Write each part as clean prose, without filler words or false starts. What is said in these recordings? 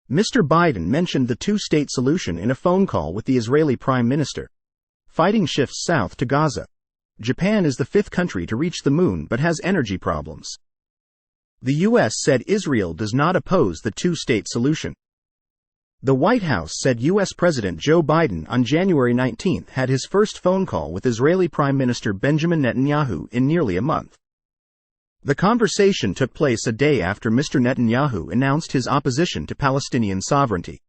Mr. Biden mentioned the two-state solution in a phone call with the Israeli Prime Minister. Fighting shifts south to Gaza. Japan is the fifth country to reach the moon but has energy problems. The U.S. said Israel does not oppose the two-state solution. The White House said U.S. President Joe Biden on January 19 had his first phone call with Israeli Prime Minister Benjamin Netanyahu in nearly a month. The conversation took place a day after Mr. Netanyahu announced his opposition to Palestinian sovereignty.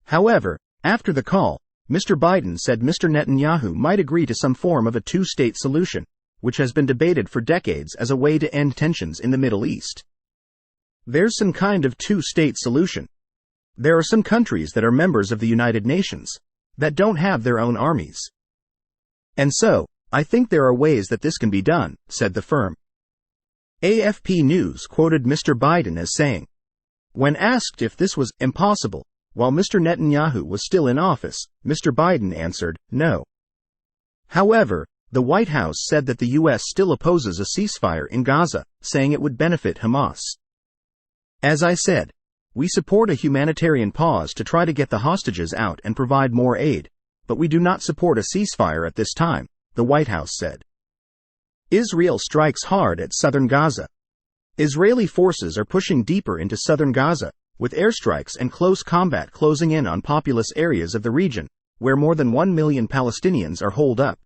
However, after the call, Mr. Biden said Mr. Netanyahu might agree to some form of a two-state solution, which has been debated for decades as a way to end tensions in the Middle East. There's some kind of two-state solution. There are some countries that are members of the United Nations that don't have their own armies. And so, I think there are ways that this can be done, said the firm. AFP News quoted Mr. Biden as saying, when asked if this was impossible, while Mr. Netanyahu was still in office, Mr. Biden answered, no. However, the White House said that the U.S. still opposes a ceasefire in Gaza, saying it would benefit Hamas. As I said, we support a humanitarian pause to try to get the hostages out and provide more aid, but we do not support a ceasefire at this time, the White House said. Israel strikes hard at southern Gaza. Israeli forces are pushing deeper into southern Gaza, with airstrikes and close combat closing in on populous areas of the region, where more than 1 million Palestinians are holed up.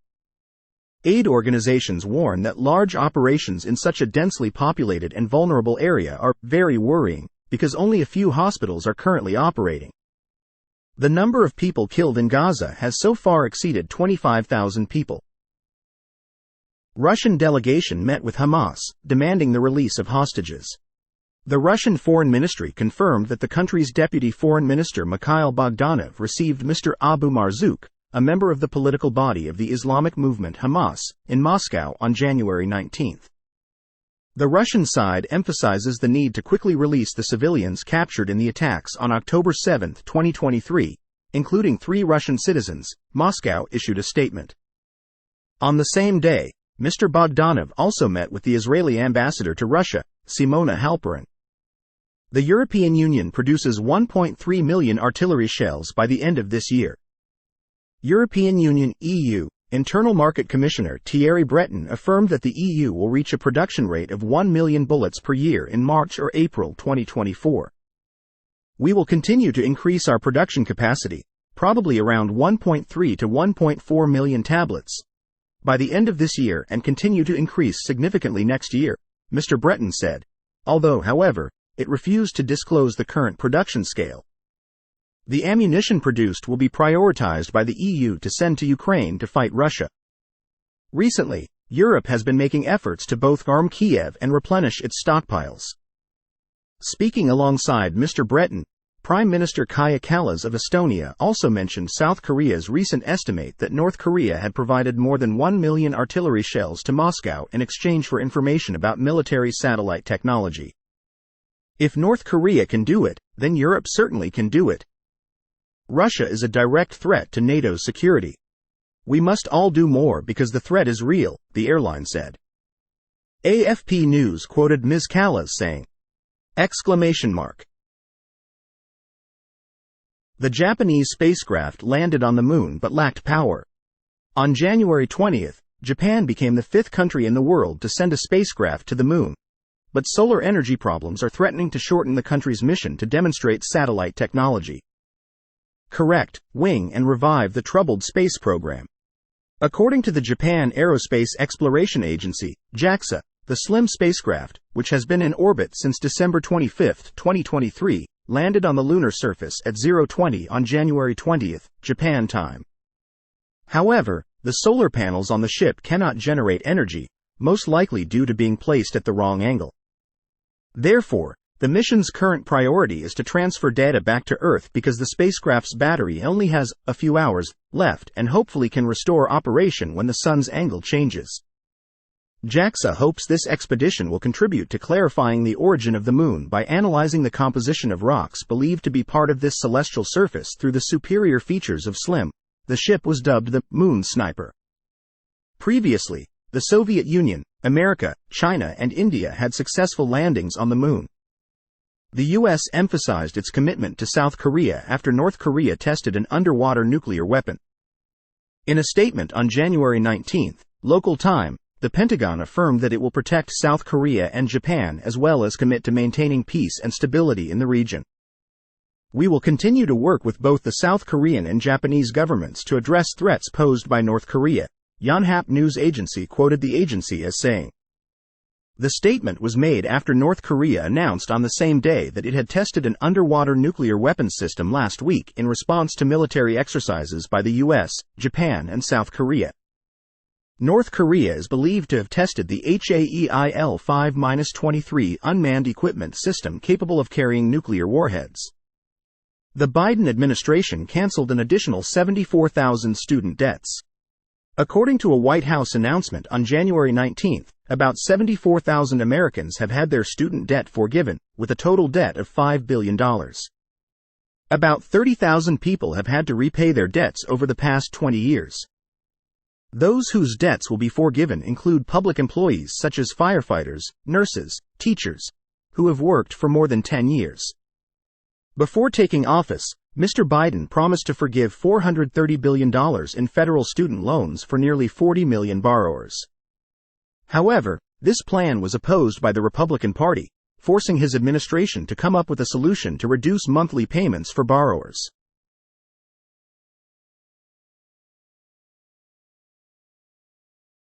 Aid organizations warn that large operations in such a densely populated and vulnerable area are very worrying, because only a few hospitals are currently operating. The number of people killed in Gaza has so far exceeded 25,000 people. Russian delegation met with Hamas, demanding the release of hostages. The Russian Foreign Ministry confirmed that the country's Deputy Foreign Minister Mikhail Bogdanov received Mr. Abu Marzouk, a member of the political body of the Islamic movement Hamas, in Moscow on January 19. The Russian side emphasizes the need to quickly release the civilians captured in the attacks on October 7, 2023, including 3 Russian citizens, Moscow issued a statement. On the same day, Mr. Bogdanov also met with the Israeli ambassador to Russia, Simona Halperin. The European Union produces 1.3 million artillery shells by the end of this year. European Union (EU) Internal Market Commissioner Thierry Breton affirmed that the EU will reach a production rate of 1 million bullets per year in March or April 2024. We will continue to increase our production capacity, probably around 1.3 to 1.4 million tablets, by the end of this year and continue to increase significantly next year, Mr. Breton said, although, however, it refused to disclose the current production scale. The ammunition produced will be prioritized by the EU to send to Ukraine to fight Russia. Recently, Europe has been making efforts to both arm Kiev and replenish its stockpiles. Speaking alongside Mr. Breton, Prime Minister Kaja Kallas of Estonia also mentioned South Korea's recent estimate that North Korea had provided more than 1 million artillery shells to Moscow in exchange for information about military satellite technology. If North Korea can do it, then Europe certainly can do it. Russia is a direct threat to NATO's security. We must all do more because the threat is real, the airline said. AFP News quoted Ms. Kallas saying, ! The Japanese spacecraft landed on the moon but lacked power. On January 20, Japan became the 5th country in the world to send a spacecraft to the moon. But solar energy problems are threatening to shorten the country's mission to demonstrate satellite technology. Correct, wing and revive the troubled space program. According to the Japan Aerospace Exploration Agency, JAXA, the SLIM spacecraft, which has been in orbit since December 25, 2023, landed on the lunar surface at 0:20 on January 20, Japan time. However, the solar panels on the ship cannot generate energy, most likely due to being placed at the wrong angle. Therefore, the mission's current priority is to transfer data back to Earth because the spacecraft's battery only has a few hours left and hopefully can restore operation when the sun's angle changes. JAXA hopes this expedition will contribute to clarifying the origin of the moon by analyzing the composition of rocks believed to be part of this celestial surface through the superior features of SLIM. The ship was dubbed the Moon Sniper. Previously, the Soviet Union, America, China, and India had successful landings on the moon. The U.S. emphasized its commitment to South Korea after North Korea tested an underwater nuclear weapon. In a statement on January 19, local time, the Pentagon affirmed that it will protect South Korea and Japan as well as commit to maintaining peace and stability in the region. We will continue to work with both the South Korean and Japanese governments to address threats posed by North Korea, Yonhap news agency quoted the agency as saying. The statement was made after North Korea announced on the same day that it had tested an underwater nuclear weapons system last week in response to military exercises by the U.S., Japan, and South Korea. North Korea is believed to have tested the HAEIL-5-23 unmanned equipment system capable of carrying nuclear warheads. The Biden administration canceled an additional 74,000 student debts. According to a White House announcement on January 19, about 74,000 Americans have had their student debt forgiven, with a total debt of $5 billion. About 30,000 people have had to repay their debts over the past 20 years. Those whose debts will be forgiven include public employees such as firefighters, nurses, teachers, who have worked for more than 10 years. Before taking office, Mr. Biden promised to forgive $430 billion in federal student loans for nearly 40 million borrowers. However, this plan was opposed by the Republican Party, forcing his administration to come up with a solution to reduce monthly payments for borrowers.